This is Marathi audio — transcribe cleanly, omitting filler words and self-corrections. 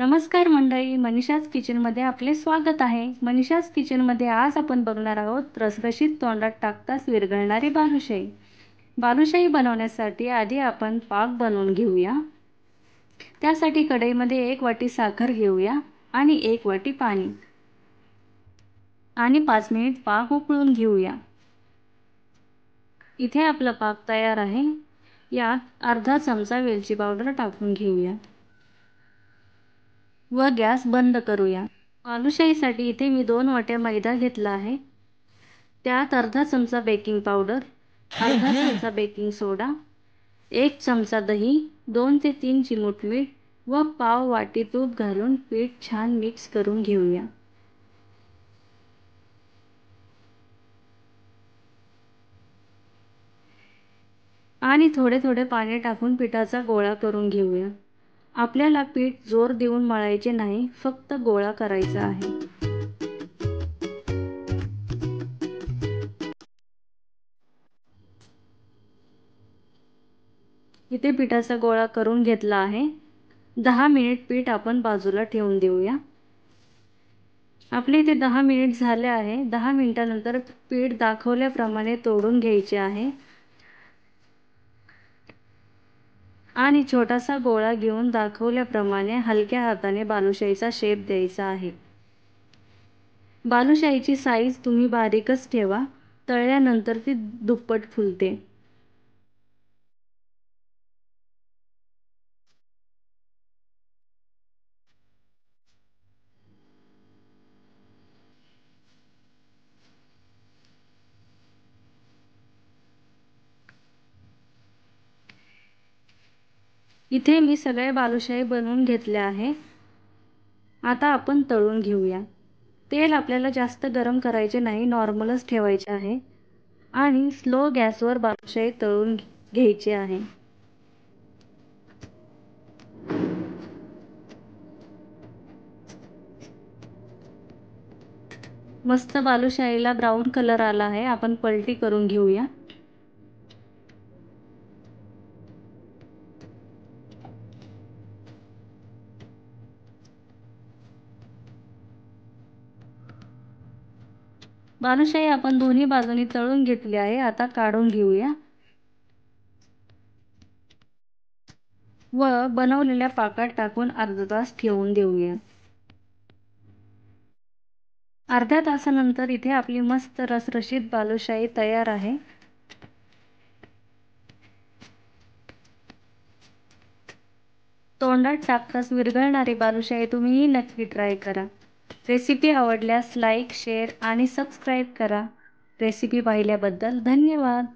नमस्कार मंडळी, मनीषाज किचनमध्ये आपले स्वागत आहे. मनीषाज किचनमध्ये आज आपण बघणार आहोत रसरशीत तोंडात टाकताच विरघळणारी बालुशाही. बालुशाही बनवण्यासाठी आधी आपण पाक बनवून घेऊया. त्यासाठी कढईमध्ये 1 वाटी साखर घेऊया आणि 1 वाटी पाणी आणि 5 मिनिट पाक उकळून घेऊया. इथे आपला पाक तयार आहे. यात अर्धा चमचा वेलची पावडर टाकून घेऊया व गॅस बंद करूया. बालुशाहीसाठी इथे मी 2 वाट्या मैदा घेतला आहे. त्यात अर्धा चमचा बेकिंग पावडर, अर्धा चमचा बेकिंग सोडा, 1 चमचा दही, 2 ते 3 चिमूट मीठ व पाव वाटी तूप घालून पीठ छान मिक्स करून घेऊया. आणि थोडे थोडे पाणी टाकून पिठाचा गोळा करून घेऊया. आपल्याला पीठ जोर देऊन मळायचे नाही, फक्त गोळा करायचा आहे. इथे पिठाचा गोळा करून घेतला आहे. 10 मिनिट पीठ आपण बाजूला ठेवून देऊया. आपले इथे 10 मिनिट झाले आहे. 10 मिनिटानंतर पीठ दाखवल्याप्रमाणे तोडून घ्यायचे आहे आणि छोटासा गोळा घेऊन दाखवल्याप्रमाणे हलक्या हाताने बालुशाहीचा शेप द्यायचा आहे. बालुशाहीची साईज तुम्ही बारीकच ठेवा, तळल्यानंतर ती दुप्पट फुलते. इथे मी सगळे बालुशाही बनवून घेतले आहे. आता आपण तळून घेऊया. तेल आपल्याला जास्त गरम करायचे नाही, नॉर्मलच ठेवायचे आहे आणि स्लो गॅसवर बालुशाही तळून घ्यायची आहे. मस्त बालुशाहीला ब्राऊन कलर आला आहे. आपण पलटी करून घेऊया. बालुशाही आपण दोन्ही बाजूनी तळून घेतली आहे. आता काढून घेऊया व बनवलेल्या पाकात टाकून अर्धा तास ठेवून देऊया. अर्ध्या तासानंतर इथे आपली मस्त रसरशीत बालुशाही तयार आहे. तोंडात टाकताच विरघळणारी बालुशाही तुम्हीही नक्की ट्राय करा. रेसिपी आवडल्यास लाईक, शेअर आणि सबस्क्राईब करा. रेसिपी पाहिल्याबद्दल धन्यवाद.